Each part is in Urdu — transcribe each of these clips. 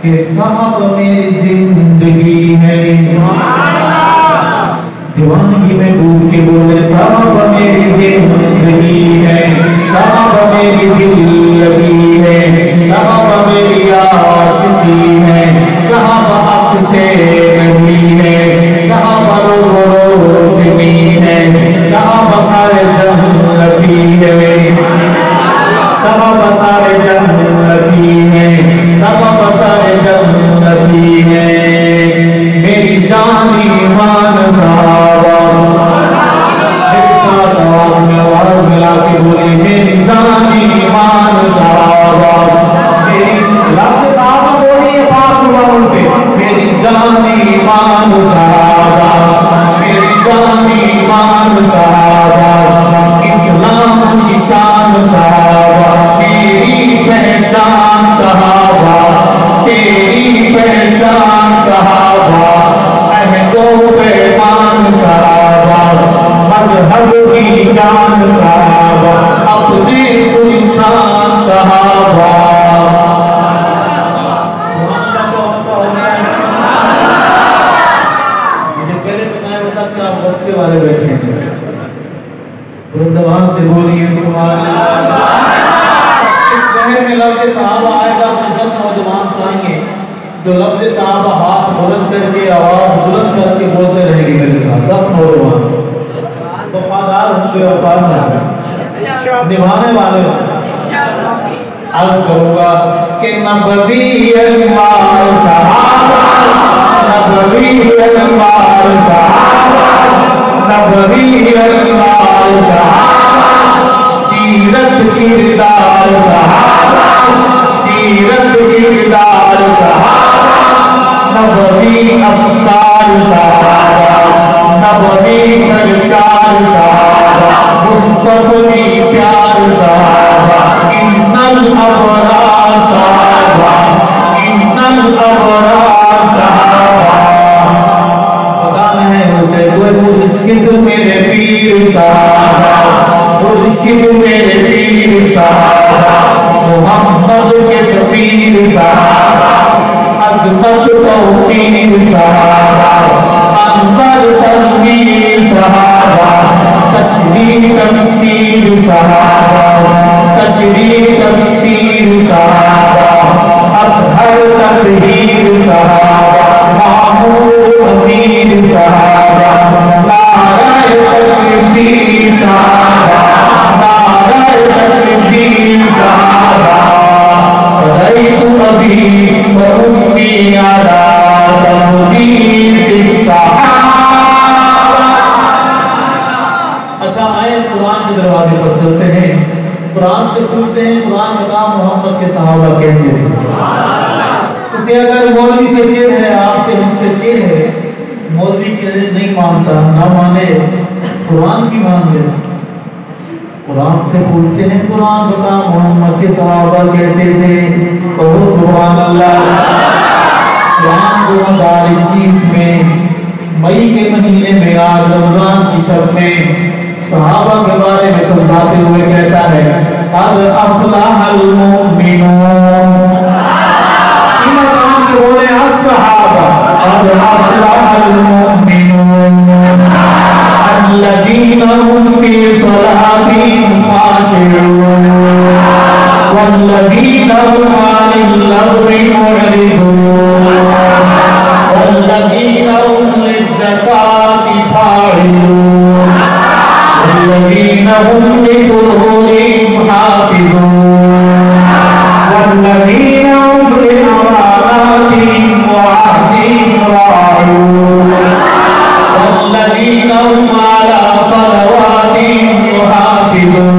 کہ صاحب میری زندگی ہے، دیوانگی میں ڈوب کے بولے صاحب میری زندگی ہے، صاحب میری دل لگی ہے، صاحب میری عاشقی ہے، صاحب حق سے نہیں ہے، صاحب روشنی ہے، صاحب سارے جنتی ہے، صاحب سارے جنتی ہے، صاحب سارے جنتی ہے، میری جان ایمان صحابہ، میرے ساتھ آواز ملا کے بولے میری جان ایمان صحابہ، میری لفظ صحابہ بولیے پاک زبانوں سے، میری جان ایمان صحابہ، میری جان ایمان صحابہ، اسلام کی شان صحابہ، میری پہچان صحابہ، تیری پہچان صحابہ، عہد و پیمان صحابہ، مذہب کی جان صحابہ، اپنے سلطان صحابہ۔ مجھے پہلے بتایا ہوتا کہ آپ بستے والے بیٹھے ہیں، بلندوان سے بولیے سبحان اللہ۔ اس بہر میں لفظ صحابہ آئے گا تو 10 نوجوان چاہیں گے جو لفظ صحابہ ہاتھ بلند کر کے آواز بلند کر کے بولتے رہیں گے میرے ساتھ، 10 نوجوان وفادار ہوں سے وفادار نبھانے والے عرض کروں گا کہ نبوی انوار صحابہ، نبوی انوار صحابہ، نبوی انوار صحابہ، سیرت کردار صحابہ، سیرت کردار صحابہ، نبوی افکار صحابہ، نبوی پرچار صحابہ، مصطفی پیار صحابہ، ان الابرار صحابہ، ان الابرار صحابہ، پتا نہیں اسے کوئی مرشد میرے پیر صحابہ، مرشد میرے پیر صحابہ، محمد کے سفیر صحابہ، عظمت توقیر صحابہ، انور تنویر صحابہ، تشریح تفسیر صحابہ، تشریح تفسیر صحابہ، اطہر تطہیر صحابہ، معمور امیر صحابہ، نعرہ تکبیر صحابہ، نعرہ تکبیر صحابہ، رأیت ابی و امی علی تمدید الصحابہ۔ اچھا آئے قرآن کے دروازے پر چلتے ہیں، قرآن سے پوچھتے ہیں قرآن بتا محمد کے صحابہ کیسے تھے۔ اسے اگر مولوی سے چڑ ہے، آپ سے مجھ سے چڑ ہے، مولوی کی نہیں مانتا نہ مانے، قرآن کی مان لے۔ قرآن سے پوچھتے ہیں قرآن بتا محمد کے صحابہ کیسے تھے، اوہ سبحان اللہ۔ قرآن 2021 میں مئی کے مہینے میں آج رمضان کی شب میں صحابہ کے بارے میں سمجھاتے ہوئے کہتا ہے قد افلح المؤمنون، ایمان کے بولے الصحابہ، قد افلح المؤمنون الذین هم فی صلاتهم خاشعون والذین هم عن اللغو معرضون والذین هم للزکاة فاعلون والذین هم لفروجهم حافظون والذین هم لأماناتهم وعهدهم راعون والذین هم على صلواتهم يحافظون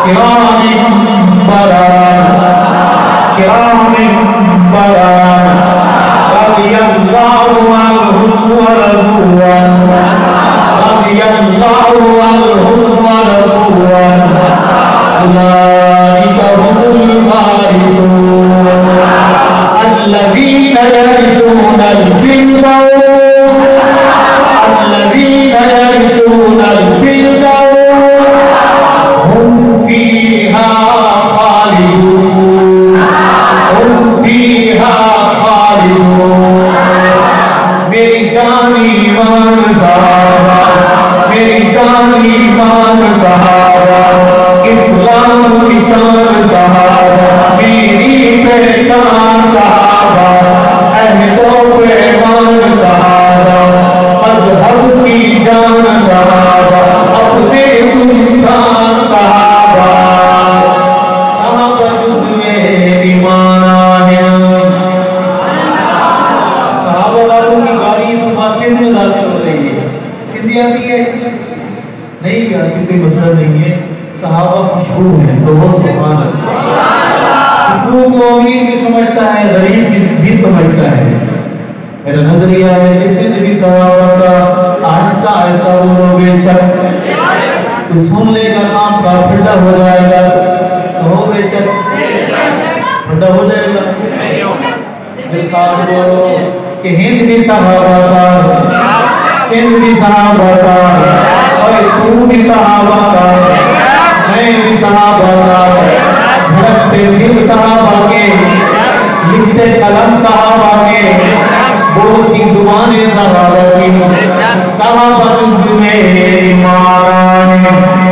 کرام بررا کرام بررا رضی اللہ عنہم ورضوا عنہ رضی اللہ عنہم ورضوا عنہ اولئک هم الوارثون الذین یرثون الفردوس الذین یرثون الفردوس هم فیہا خالدون هم فیہا شان صحابہ، عہد و پیمان صحابہ، مذہب کی جان صحابہ، اپنے سلطان صحابہ، صحابہ جزو ایمان آئے۔ صحابہ والوں کی گاڑی صبح سندھ میں داخل ہو رہی ہے، سندھی آتی ہے نہیں بھی آتی، کوئی مسئلہ نہیں ہے، صحابہ خوشبو ہیں تو وہ سبحان اللہ۔ خوشبو کو امیر بھی سمجھتا ہے، غریب بھی سمجھتا ہے۔ میرا نظریہ ہے کہ سندھ بھی صحابہ کا آہستہ آہستہ وہ بے شک تو سن لے گا، کام کا پھٹا ہو جائے گا تو ہو بے شک پھٹا ہو جائے گا۔ میرے ساتھ بولو کہ ہند بھی صحابہ کا، سندھ بھی صحابہ کا، اور تو بھی صحابہ کا، میں بھی صحابہ کا، دھڑکتے دل صحابہ کے، لکھتے قلم صحابہ کے، بولتی زبانیں صحابہ کی، صحابہ جزو ایمان آئے،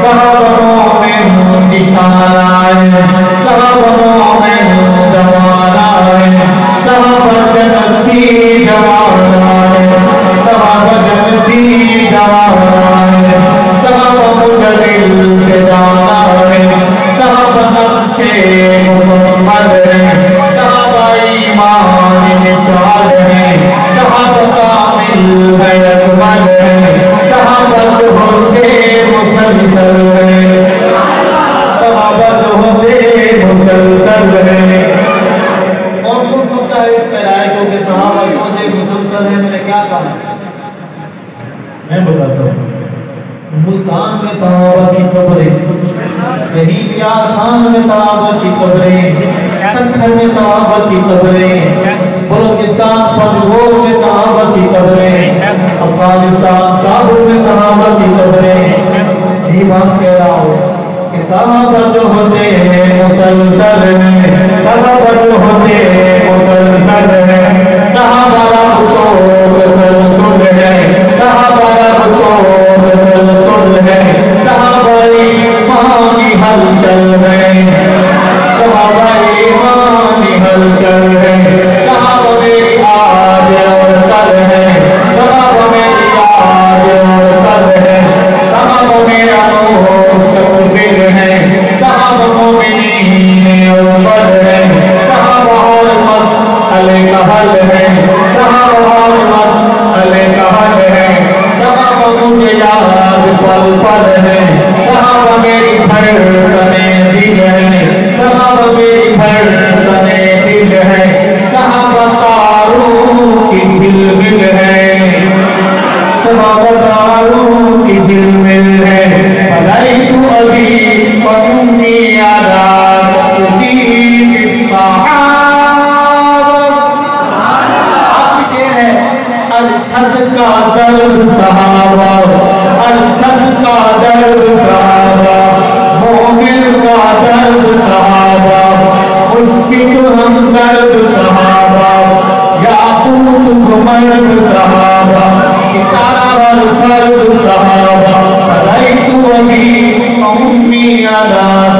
صحابہ مومن کی شان آئے، صحابہ مومن جوان آئے، صحابہ جنتی جوان آئے، صحابہ جنتی جوان آئے، صحابہ مجدل کے جان آئے، صحابہ نقش محمد ہیں، صحابہ ایمان نشان ہیں، صحابہ کامل ہے اکمل ہیں، صحابہ جو ہوتے مسلسل ہیں، صحابہ جو ہوتے مسلسل ہیں۔ اور کون سمجھتا ہے اس پیرائے کو کہ صحابہ جو ہوتے مسلسل ہیں؟ میں نے کیا کہا؟ میں بتاتا ہوں، ملتان میں صحابہ کی قبریں، یہی بیار خان میں صحابہ کی قبریں، سکھر میں صحابہ کی قبریں، بلوچستان پنجگور میں صحابہ کی قبریں، افغانستان کابل میں صحابہ کی قبریں۔ یہی بات کہہ رہا ہوں کہ صحابہ جو ہوتے ہیں مسلسل ہیں، صحابہ جو ہوتے ہیں مسلسل ہیں، صحابہ رب تو تسلسل ہے، صحابہ رب تو تسلسل ہے، صحابہ ایمانی ہلچل ہے، صحابہ ایمانی ہلچل ہے، صحابہ میری آج اور کل ہے، صحابہ میری آج اور کل ہے، صحابہ میرا مستقبل ہے، صحابہ مومنین اول ہے، صحابہ ہر مسئلے کا حل ہے، صحابہ ہر مسئلے کا حل ہے، صحابہ مجھے یاد پل پل ہے، صحابہ میری دھڑکنیں دل ہے، صحابہ میری دھڑکنیں دل ہے، صحابہ تاروں کی جھلمل ہے، صحابہ تاروں کی جھلمل ہے، فلائت ابھی وامي على تقديم الصحابة۔ آخری شعر ہے، ارشد کا درد صحابہ، ارشد کا درد صحابہ، مومن کا درد صحابہ، مشفق ہمدرد صحابہ، یاقوت مرد صحابہ، ستارہ والفرد صحابہ، رأيت أبي وأمي على